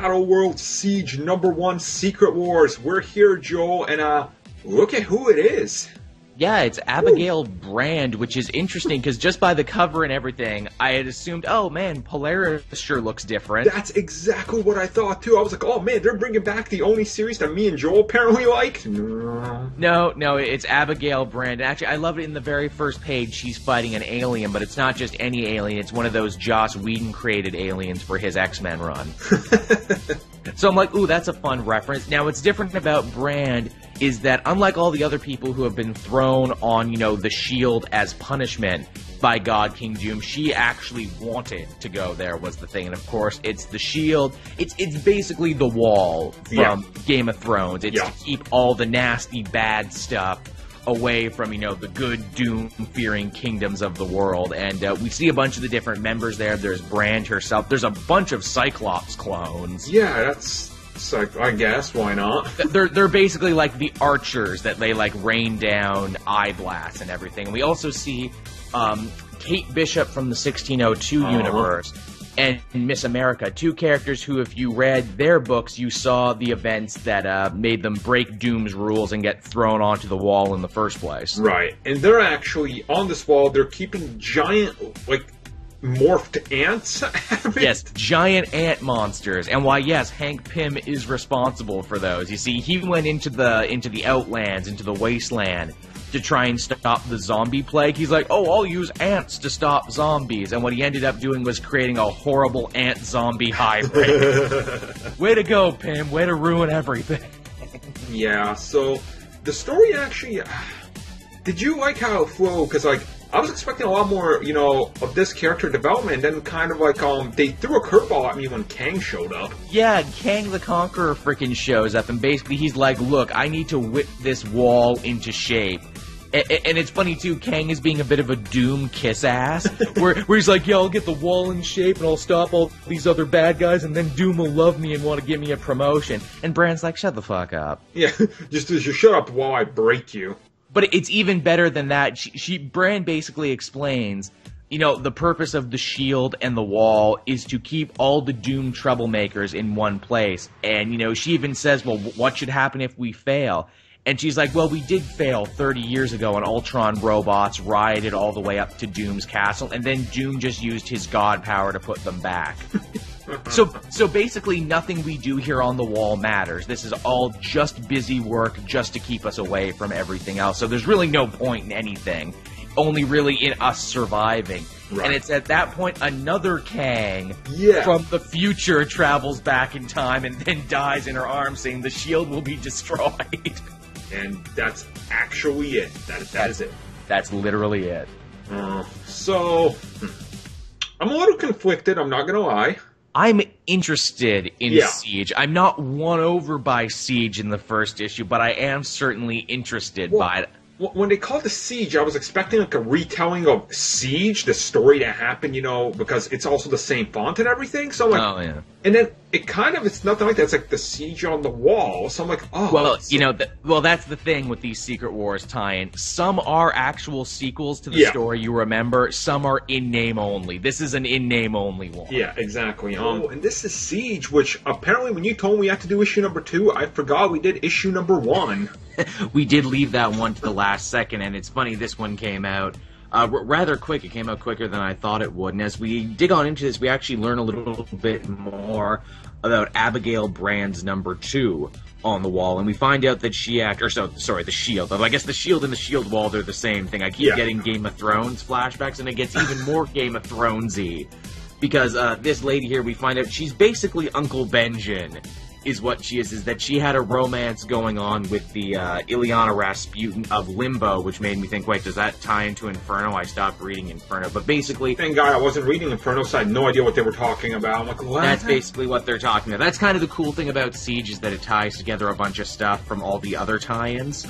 Battleworld Siege #1 Secret Wars. We're here, Joel, and look at who it is. Yeah, it's Abigail Brand, which is interesting because just by the cover and everything, I had assumed, oh man, Polaris sure looks different. That's exactly what I thought too. I was like, oh man, they're bringing back the only series that me and Joel apparently like. No, it's Abigail Brand. Actually, I love it in the very first page. She's fighting an alien, but it's not just any alien. It's one of those Joss Whedon created aliens for his X-Men run. So I'm like, ooh, that's a fun reference. Now, what's different about Brand is that unlike all the other people who have been thrown on, the shield as punishment by God King Doom, she actually wanted to go there was the thing. And of course, it's the shield. It's basically the wall from Game of Thrones. It's to keep all the nasty, bad stuff away from, the good, doom-fearing kingdoms of the world. And we see a bunch of the different members there. There's Brand herself. There's a bunch of Cyclops clones. Yeah, that's... like, I guess, why not? They're basically like the archers that they rain down eye blasts and everything. We also see Kate Bishop from the 1602 universe and Miss America, two characters who, if you read their books, you saw the events that made them break Doom's rules and get thrown onto the wall in the first place. Right, and they're actually on this wall. They're keeping giant, morphed ants? Yes, giant ant monsters. And why, yes, Hank Pym is responsible for those. You see, he went into the Outlands, into the Wasteland, to try and stop the zombie plague. He's like, oh, I'll use ants to stop zombies. And what he ended up doing was creating a horrible ant-zombie hybrid. Way to go, Pym. Way to ruin everything. Yeah, so the story actually... Did you like how it flowed? Because, I was expecting a lot more, of this character development, and then kind of they threw a curveball at me when Kang showed up. Yeah, Kang the Conqueror freaking shows up, and basically he's like, look, I need to whip this wall into shape. And it's funny, too, Kang is being a bit of a Doom kiss-ass, where he's like, yeah, I'll get the wall in shape, and I'll stop all these other bad guys, and then Doom will love me and want to give me a promotion. And Brand's like, shut the fuck up. Yeah, just shut up while I break you. But it's even better than that. Brand basically explains, the purpose of the shield and the wall is to keep all the Doom troublemakers in one place. And, she even says, well, what should happen if we fail? And she's like, well, we did fail 30 years ago when Ultron robots rioted all the way up to Doom's castle, and then Doom just used his god power to put them back. So basically nothing we do here on the wall matters. This is all just busy work just to keep us away from everything else. So there's really no point in anything. Only really in us surviving. Right. And it's at that point another Kang from the future travels back in time and then dies in her arms saying the shield will be destroyed. And that's actually it. That is it. That's literally it. So, I'm a little conflicted, I'm not gonna lie. I'm interested in Siege. I'm not won over by Siege in the first issue, but I am certainly interested by it. When they called it Siege, I was expecting a retelling of Siege, the story that happened, because it's also the same font and everything. So I'm like, oh yeah. And then it's nothing like that. It's like the Siege on the wall. So I'm like, oh. Well, that's the thing with these Secret Wars tie-in. Some are actual sequels to the story you remember. Some are in name only. This is an in name only one. Yeah, exactly. And this is Siege, which apparently when you told me we had to do issue #2, I forgot we did issue #1. We did leave that one to the last second, and it's funny, this one came out rather quick. It came out quicker than I thought it would, and as we dig on into this, we actually learn a little bit more about Abigail Brand's #2 on the wall, and we find out that the shield. I guess the shield and the shield wall, they're the same thing. I keep getting Game of Thrones flashbacks, and it gets even more Game of Thrones-y, because this lady here, we find out she's basically Uncle Benjen. Is what she is that she had a romance going on with the Ileana Rasputin of Limbo, which made me think, wait, does that tie into Inferno? I stopped reading Inferno, but basically... Thank God I wasn't reading Inferno, so I had no idea what they were talking about. I'm like, what? That's basically what they're talking about. That's kind of the cool thing about Siege, is that it ties together a bunch of stuff from all the other tie-ins.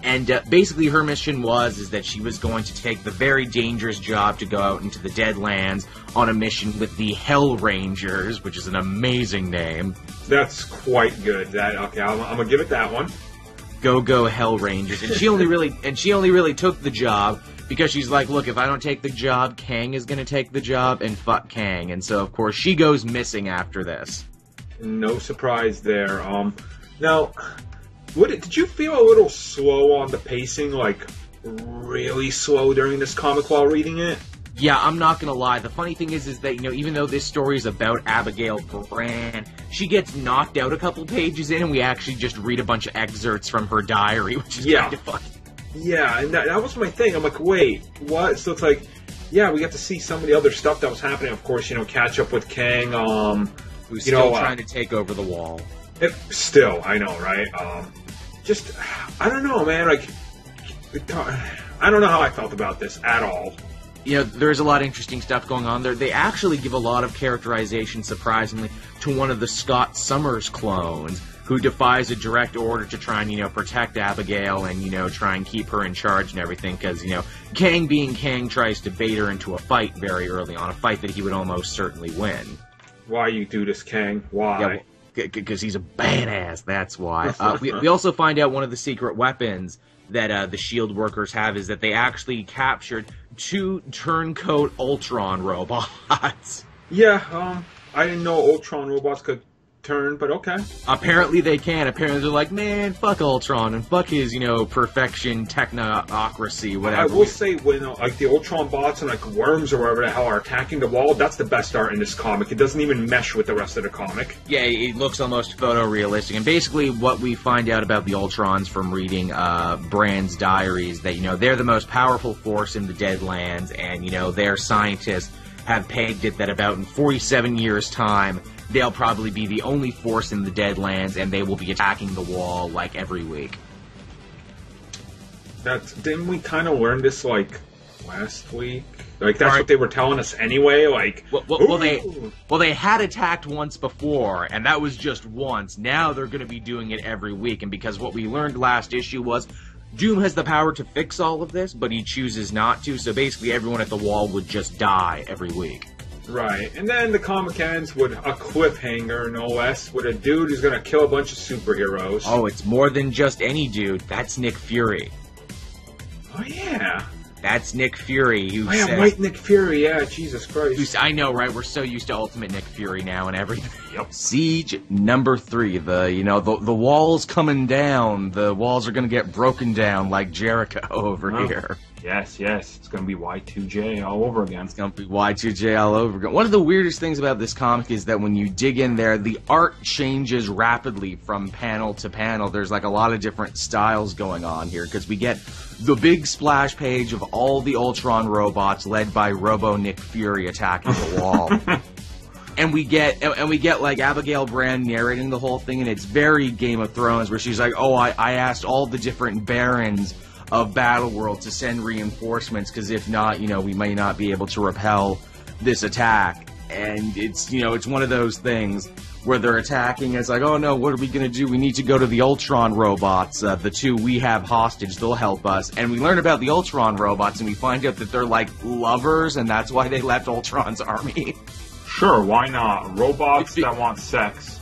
And basically her mission is that she was going to take the very dangerous job to go out into the Deadlands on a mission with the Hell Rangers, which is an amazing name. That's quite good. Okay, I'm gonna give it that one. Go Hell Rangers. And she only really took the job because she's like, look, if I don't take the job, Kang is gonna take the job, and fuck Kang. And so of course she goes missing after this. No surprise there. Now, did you feel a little slow on the pacing, like really slow during this comic while reading it? Yeah, I'm not gonna lie. The funny thing is that, even though this story is about Abigail Brand, she gets knocked out a couple pages in, and we actually just read a bunch of excerpts from her diary, which is kind of funny. Yeah, and that was my thing. I'm like, wait, what? So it's like, yeah, we got to see some of the other stuff that was happening. Of course, catch up with Kang. Who's still trying to take over the wall. Still, I know, right? I don't know, man. Like, I don't know how I felt about this at all. There's a lot of interesting stuff going on there. They actually give a lot of characterization, surprisingly, to one of the Scott Summers clones, who defies a direct order to try and, protect Abigail and, try and keep her in charge and everything, because, Kang being Kang tries to bait her into a fight very early on, a fight that he would almost certainly win. Why you do this, Kang? Why? Yeah, because he's a badass, that's why. We also find out one of the secret weapons that the S.H.I.E.L.D. workers have is that they actually captured 2 turncoat Ultron robots. Yeah, I didn't know Ultron robots could turn, but okay. Apparently they can. Apparently they're like, man, fuck Ultron and fuck his, perfection, technocracy, whatever. I will say when the Ultron bots and worms or whatever the hell are attacking the wall, that's the best art in this comic. It doesn't even mesh with the rest of the comic. Yeah, it looks almost photorealistic. And basically what we find out about the Ultrons from reading Brand's diaries, that, they're the most powerful force in the Deadlands, and, their scientists have pegged it that about in 47 years' time, they'll probably be the only force in the Deadlands, and they will be attacking the wall, every week. Didn't we kind of learn this, last week? That's what they were telling us anyway, Well, they had attacked once before, and that was just once. Now they're going to be doing it every week, and because what we learned last issue was Doom has the power to fix all of this, but he chooses not to, so basically everyone at the wall would just die every week. Right, and then the comic ends with a cliffhanger, no less, with a dude who's going to kill a bunch of superheroes. Oh, it's more than just any dude. That's Nick Fury. Oh, yeah. That's Nick Fury. Right, Nick Fury, yeah, Jesus Christ. I know, right? We're so used to Ultimate Nick Fury now and everything. Yep. Siege number 3. The wall's coming down. The walls are going to get broken down like Jericho over here. Yes. It's going to be Y2J all over again. It's going to be Y2J all over again. One of the weirdest things about this comic is that when you dig in there, the art changes rapidly from panel to panel. There's a lot of different styles going on here, because we get the big splash page of all the Ultron robots led by Robo Nick Fury attacking the wall. And we get Abigail Brand narrating the whole thing, and it's very Game of Thrones, where she's like, oh, I asked all the different barons of Battleworld to send reinforcements, because if not, we may not be able to repel this attack. And it's one of those things where they're attacking, and it's like, oh no, what are we going to do? We need to go to the Ultron robots, the 2 we have hostage, they'll help us. And we learn about the Ultron robots, and we find out that they're lovers, and that's why they left Ultron's army. Sure, why not? Robots that want sex.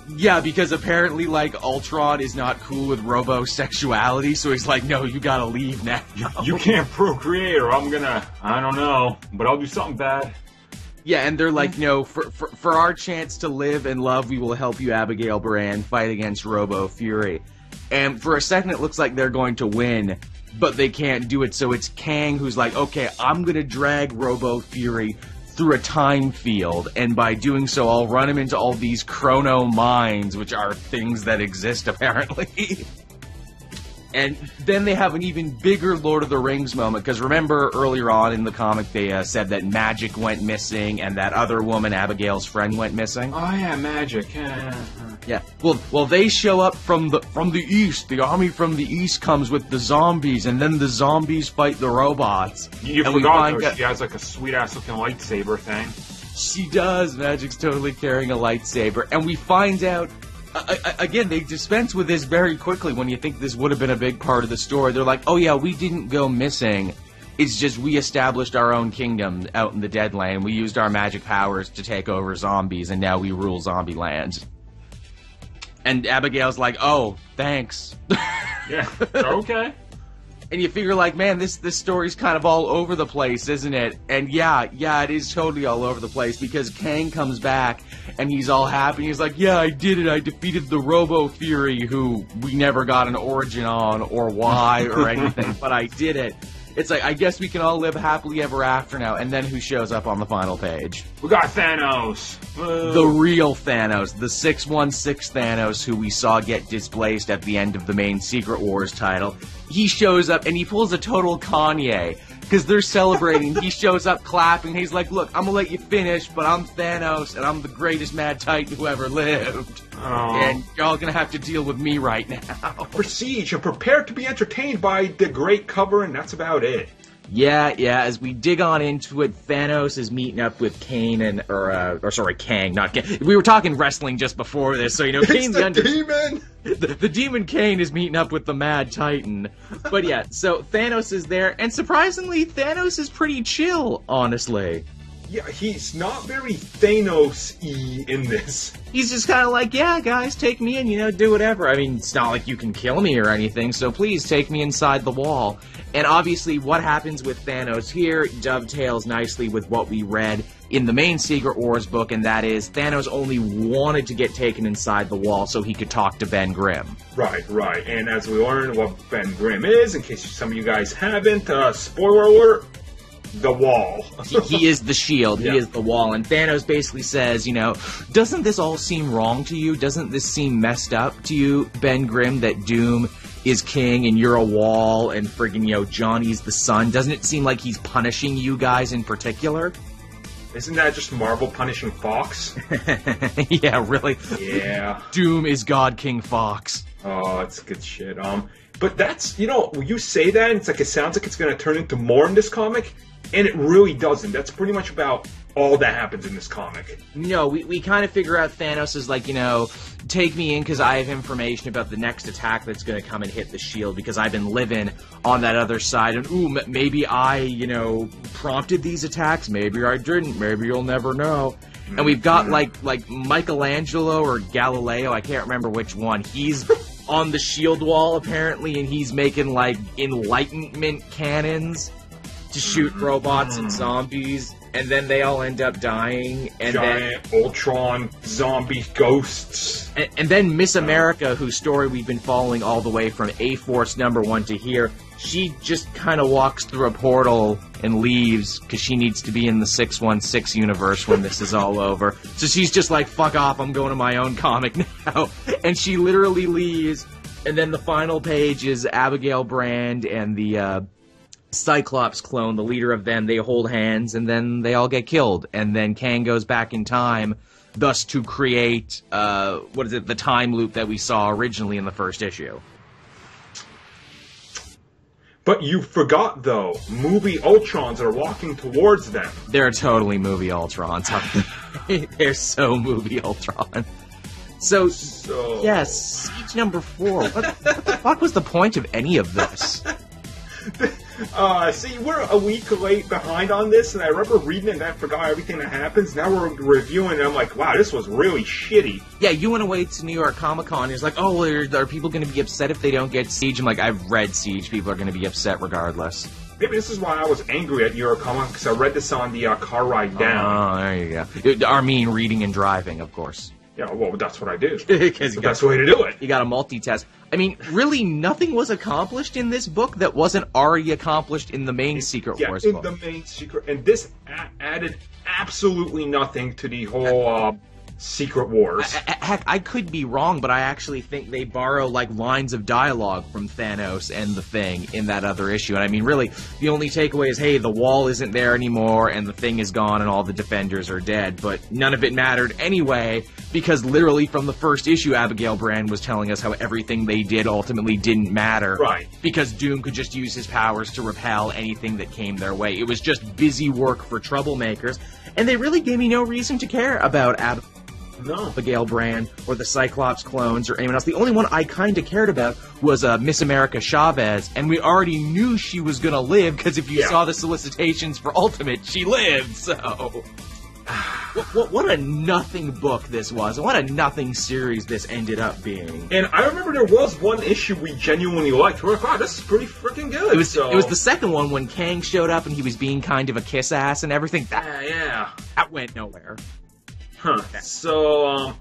Yeah, because apparently, Ultron is not cool with robo-sexuality, so he's like, no, you gotta leave now. You can't procreate, or I'm gonna, I don't know, but I'll do something bad. Yeah, and they're like, no, for our chance to live and love, we will help you, Abigail Brand, fight against Robo Fury. And for a second, it looks like they're going to win, but they can't do it, so it's Kang who's like, okay, I'm gonna drag Robo Fury through a time field, and by doing so, I'll run him into all these chrono mines, which are things that exist, apparently. And then they have an even bigger Lord of the Rings moment, because remember earlier on in the comic they said that Magic went missing, and that other woman, Abigail's friend, went missing? Oh yeah, Magic. Yeah. Well, they show up from the east. The army from the east comes with the zombies, and then the zombies fight the robots. You forgot, though, she has a sweet-ass looking lightsaber thing. She does. Magic's totally carrying a lightsaber. And we find out, again, they dispense with this very quickly when you think this would have been a big part of the story. They're like, oh yeah, we didn't go missing. It's just we established our own kingdom out in the Deadland. We used our magic powers to take over zombies, and now we rule zombie land. And Abigail's like, oh, thanks. Yeah, okay. And you figure, like, man, this story's kind of all over the place, isn't it? And yeah, it is totally all over the place, because Kang comes back, and he's all happy. He's like, yeah, I did it. I defeated the Robo-Fury, who we never got an origin on, or why, or anything, but I did it. It's like, I guess we can all live happily ever after now. And then who shows up on the final page? We got Thanos. The real Thanos. The 616 Thanos who we saw get displaced at the end of the main Secret Wars title. He shows up and he pulls a total Kanye. Because they're celebrating. He shows up clapping. He's like, look, I'm going to let you finish, but I'm Thanos and I'm the greatest Mad Titan who ever lived. Oh. And you're all going to have to deal with me right now. Prestige and prepare to be entertained by the great cover, and that's about it. Yeah, as we dig on into it, Thanos is meeting up with Kang, not Kang. We were talking wrestling just before this, so you know, Kane's the demon! The demon Kane is meeting up with the Mad Titan. But yeah, so Thanos is there, and surprisingly, Thanos is pretty chill, honestly. Yeah, he's not very Thanos-y in this. He's just kind of like, yeah, guys, take me in, you know, do whatever. I mean, it's not like you can kill me or anything, so please take me inside the wall. And obviously, what happens with Thanos here dovetails nicely with what we read in the main Secret Wars book, and that is, Thanos only wanted to get taken inside the wall so he could talk to Ben Grimm. Right. And as we learn what Ben Grimm is, in case some of you guys haven't, spoiler alert, the wall. He is the shield. Yeah. He is the wall. And Thanos basically says, you know, doesn't this all seem wrong to you? Doesn't this seem messed up to you, Ben Grimm, that Doom is king and you're a wall and friggin', you know, Johnny's the sun? Doesn't it seem like he's punishing you guys in particular? Isn't that just Marvel punishing Fox? Yeah, really? Yeah. Doom is God King Fox. Oh, it's good shit. But that's, you know, when you say that, it's like, it sounds like it's going to turn into more in this comic, and it really doesn't. That's pretty much about all that happens in this comic. No, we kind of figure out Thanos is like, you know, take me in because I have information about the next attack that's going to come and hit the shield because I've been living on that other side, and ooh, maybe I, you know, prompted these attacks, maybe I didn't, maybe you'll never know. And we've got like Michelangelo or Galileo, I can't remember which one. He's on the shield wall apparently, and he's making like enlightenment cannons to shoot robots and zombies, and then they all end up dying. And giant Ultron zombie ghosts. And then Miss America, whose story we've been following all the way from A-Force #1 to here, she just kind of walks through a portal and leaves because she needs to be in the 616 universe when this is all over. So she's just like, fuck off, I'm going to my own comic now. And she literally leaves, and then the final page is Abigail Brand and the Cyclops clone, the leader of them. They hold hands, and then they all get killed. And then Kang goes back in time, thus to create, the time loop that we saw originally in the first issue. But you forgot, though, movie Ultrons are walking towards them. They're totally movie Ultrons. They're so movie Ultron. So, yes, Siege #4. What the fuck was the point of any of this? See, we're a week late behind on this, and I remember reading it and I forgot everything that happens. Now we're reviewing it, and I'm like, wow, this was really shitty. Yeah, you went away to New York Comic Con, and it's like, oh, are people going to be upset if they don't get Siege? I'm like, I've read Siege. People are going to be upset regardless. Maybe this is why I was angry at New York Comic Con, because I read this on the car ride down. Oh, there you go. Armin reading and driving, of course. Yeah, well, that's what I do. It's the best way to do it. You got to multitask. I mean, really, nothing was accomplished in this book that wasn't already accomplished in the main Secret Wars book. Yeah, in the main Secret. And this added absolutely nothing to the whole Secret Wars. Heck, I could be wrong, but I actually think they borrow, like, lines of dialogue from Thanos and the Thing in that other issue. And I mean, really, the only takeaway is, hey, the wall isn't there anymore, and the Thing is gone, and all the Defenders are dead. But none of it mattered anyway, because literally from the first issue, Abigail Brand was telling us how everything they did ultimately didn't matter. Right. Because Doom could just use his powers to repel anything that came their way. It was just busy work for troublemakers, and they really gave me no reason to care about Abigail Brand or the Cyclops clones or anyone else. The only one I kind of cared about was Miss America Chavez, and we already knew she was going to live because if you saw the solicitations for Ultimate, she lived, so... What a nothing book this was, and what a nothing series this ended up being. And I remember there was one issue we genuinely liked. We're like, wow, this is pretty freaking good. It was the second one when Kang showed up and he was being kind of a kiss ass and everything. That went nowhere. Huh. So,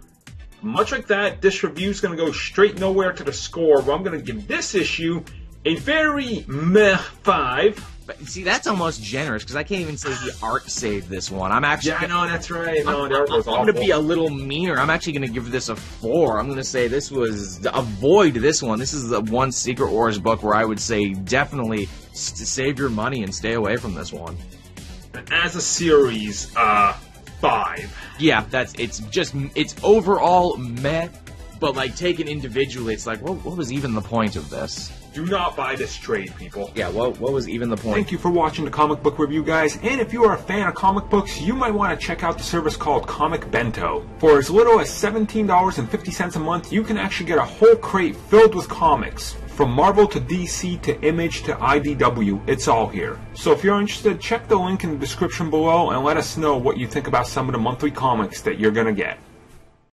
much like that, this review is going to go straight nowhere to the score, but I'm going to give this issue a very meh 5. But see, that's almost generous, because I can't even say the art saved this one. I'm actually... Yeah, I know, that's right. No, the art was awful. I'm going to be a little meaner. I'm actually going to give this a 4. I'm going to say this was... Avoid this one. This is the one Secret Wars book where I would say definitely save your money and stay away from this one. As a series, 5. Yeah, it's overall meh, but like taken individually, it's like, what was even the point of this? Do not buy this trade, people. Yeah, what was even the point? Thank you for watching the comic book review, guys. And if you are a fan of comic books, you might want to check out the service called Comic Bento. For as little as $17.50 a month, you can actually get a whole crate filled with comics. From Marvel to DC to Image to IDW, it's all here. So if you're interested, check the link in the description below and let us know what you think about some of the monthly comics that you're going to get.